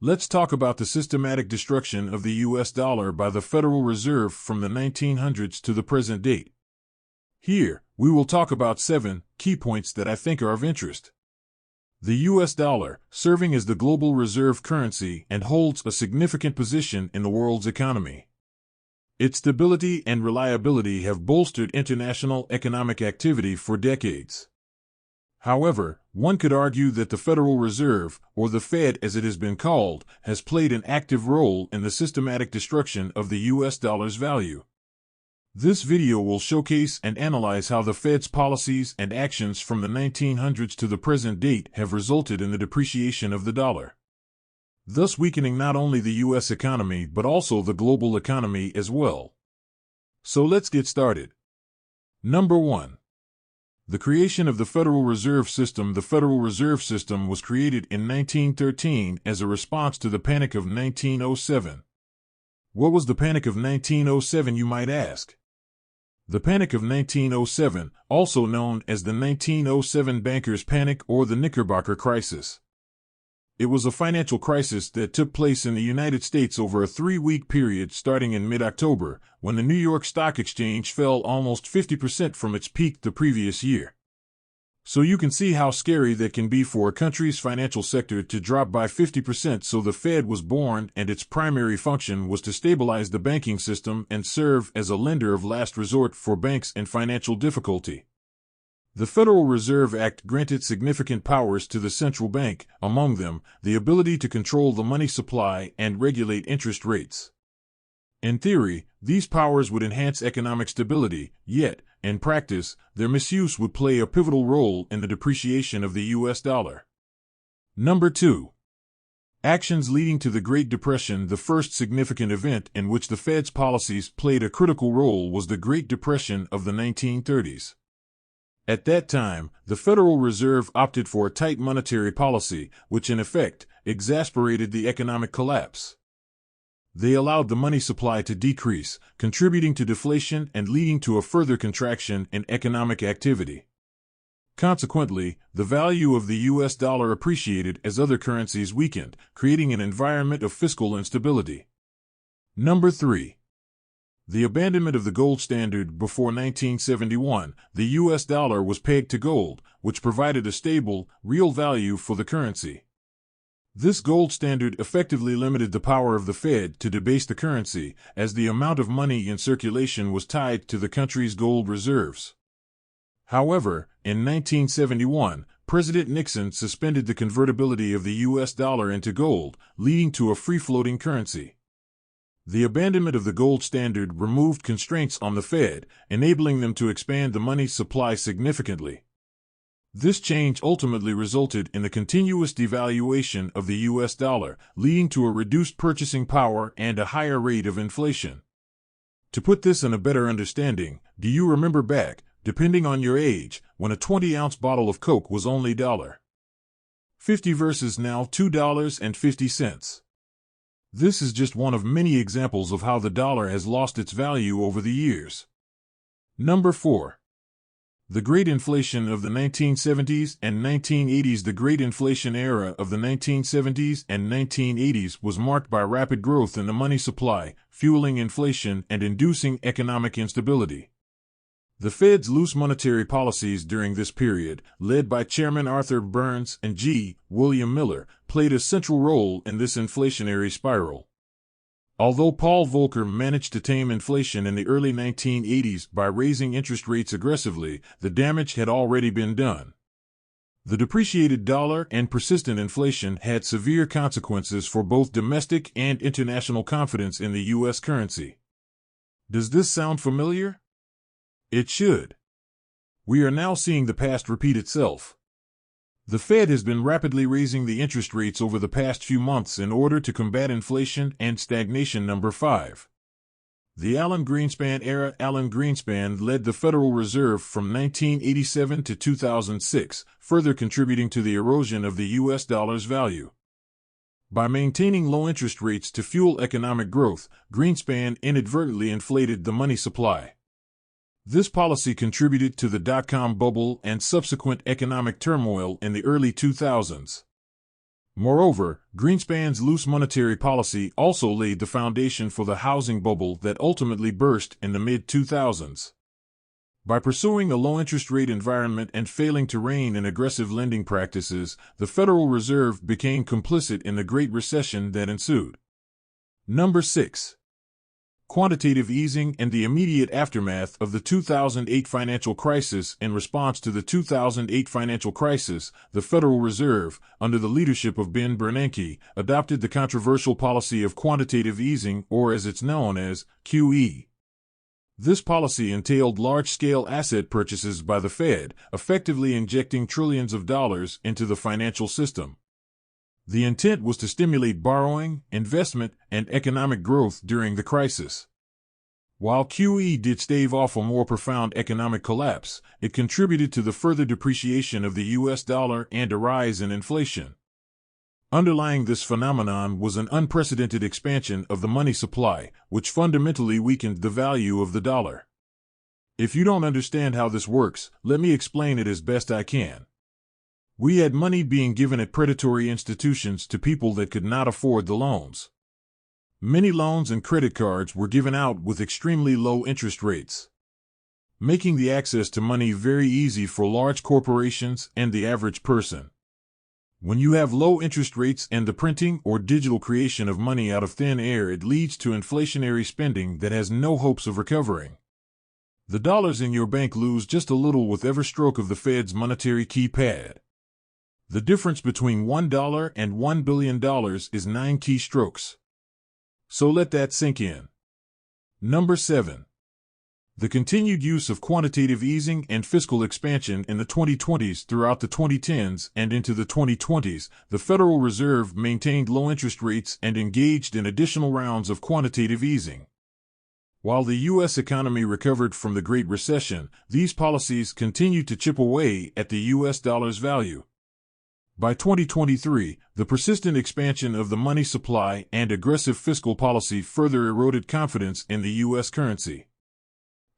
Let's talk about the systematic destruction of the US dollar by the Federal Reserve from the 1900s to the present date. Here, we will talk about 7 key points that I think are of interest. The US dollar, serving as the global reserve currency and holds a significant position in the world's economy. Its stability and reliability have bolstered international economic activity for decades. However, one could argue that the Federal Reserve, or the Fed as it has been called, has played an active role in the systematic destruction of the US dollar's value. This video will showcase and analyze how the Fed's policies and actions from the 1900s to the present date have resulted in the depreciation of the dollar, thus weakening not only the US economy but also the global economy as well. So let's get started. Number 1. The creation of the Federal Reserve System. The Federal Reserve System was created in 1913 as a response to the Panic of 1907. What was the Panic of 1907, you might ask? The Panic of 1907, also known as the 1907 Bankers' Panic or the Knickerbocker Crisis. It was a financial crisis that took place in the United States over a 3-week period starting in mid-October, when the New York Stock Exchange fell almost 50% from its peak the previous year. So you can see how scary that can be for a country's financial sector to drop by 50%. So the Fed was born, and its primary function was to stabilize the banking system and serve as a lender of last resort for banks in financial difficulty. The Federal Reserve Act granted significant powers to the central bank, among them, the ability to control the money supply and regulate interest rates. In theory, these powers would enhance economic stability, yet, in practice, their misuse would play a pivotal role in the depreciation of the US dollar. Number 2. Actions leading to the Great Depression. The first significant event in which the Fed's policies played a critical role was the Great Depression of the 1930s. At that time, the Federal Reserve opted for a tight monetary policy, which in effect exacerbated the economic collapse. They allowed the money supply to decrease, contributing to deflation and leading to a further contraction in economic activity. Consequently, the value of the US dollar appreciated as other currencies weakened, creating an environment of fiscal instability. Number 3. The abandonment of the gold standard. Before 1971, the US dollar was pegged to gold, which provided a stable, real value for the currency. This gold standard effectively limited the power of the Fed to debase the currency, as the amount of money in circulation was tied to the country's gold reserves. However, in 1971, President Nixon suspended the convertibility of the US dollar into gold, leading to a free-floating currency. The abandonment of the gold standard removed constraints on the Fed, enabling them to expand the money supply significantly. This change ultimately resulted in the continuous devaluation of the US dollar, leading to a reduced purchasing power and a higher rate of inflation. To put this in a better understanding, do you remember back, depending on your age, when a 20-ounce bottle of Coke was only $1.50 versus now $2.50? This is just one of many examples of how the dollar has lost its value over the years. Number 4. The Great Inflation of the 1970s and 1980s. The Great Inflation era of the 1970s and 1980s was marked by rapid growth in the money supply, fueling inflation and inducing economic instability. The Fed's loose monetary policies during this period, led by Chairman Arthur Burns and G. William Miller, played a central role in this inflationary spiral. Although Paul Volcker managed to tame inflation in the early 1980s by raising interest rates aggressively, the damage had already been done. The depreciated dollar and persistent inflation had severe consequences for both domestic and international confidence in the U.S. currency. Does this sound familiar? It should. We are now seeing the past repeat itself. The Fed has been rapidly raising the interest rates over the past few months in order to combat inflation and stagnation. Number 5. The Alan Greenspan era. Alan Greenspan led the Federal Reserve from 1987 to 2006, further contributing to the erosion of the US dollar's value. By maintaining low interest rates to fuel economic growth, Greenspan inadvertently inflated the money supply. This policy contributed to the dot-com bubble and subsequent economic turmoil in the early 2000s. Moreover, Greenspan's loose monetary policy also laid the foundation for the housing bubble that ultimately burst in the mid-2000s. By pursuing a low-interest rate environment and failing to rein in aggressive lending practices, the Federal Reserve became complicit in the Great Recession that ensued. Number 6. Quantitative easing and the immediate aftermath of the 2008 financial crisis. In response to the 2008 financial crisis, the Federal Reserve, under the leadership of Ben Bernanke, adopted the controversial policy of quantitative easing, or as it's known as, QE. This policy entailed large-scale asset purchases by the Fed, effectively injecting trillions of dollars into the financial system. The intent was to stimulate borrowing, investment, and economic growth during the crisis. While QE did stave off a more profound economic collapse, it contributed to the further depreciation of the U.S. dollar and a rise in inflation. Underlying this phenomenon was an unprecedented expansion of the money supply, which fundamentally weakened the value of the dollar. If you don't understand how this works, let me explain it as best I can. We had money being given at predatory institutions to people that could not afford the loans. Many loans and credit cards were given out with extremely low interest rates, making the access to money very easy for large corporations and the average person. When you have low interest rates and the printing or digital creation of money out of thin air, it leads to inflationary spending that has no hopes of recovering. The dollars in your bank lose just a little with every stroke of the Fed's monetary keypad. The difference between $1 and $1 billion is 9 keystrokes. So let that sink in. Number 7. The continued use of quantitative easing and fiscal expansion in the 2020s. Throughout the 2010s and into the 2020s, the Federal Reserve maintained low interest rates and engaged in additional rounds of quantitative easing. While the U.S. economy recovered from the Great Recession, these policies continued to chip away at the U.S. dollar's value. By 2023, the persistent expansion of the money supply and aggressive fiscal policy further eroded confidence in the U.S. currency.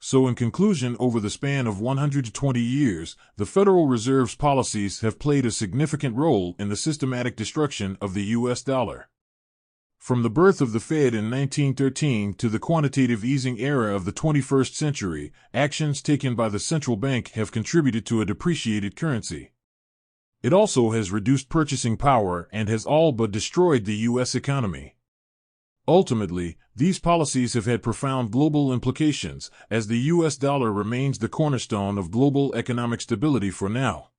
So in conclusion, over the span of 120 years, the Federal Reserve's policies have played a significant role in the systematic destruction of the U.S. dollar. From the birth of the Fed in 1913 to the quantitative easing era of the 21st century, actions taken by the central bank have contributed to a depreciated currency. It also has reduced purchasing power and has all but destroyed the U.S. economy. Ultimately, these policies have had profound global implications, as the U.S. dollar remains the cornerstone of global economic stability for now.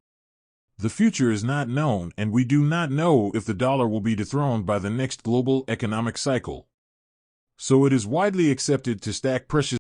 The future is not known, and we do not know if the dollar will be dethroned by the next global economic cycle. So it is widely accepted to stack precious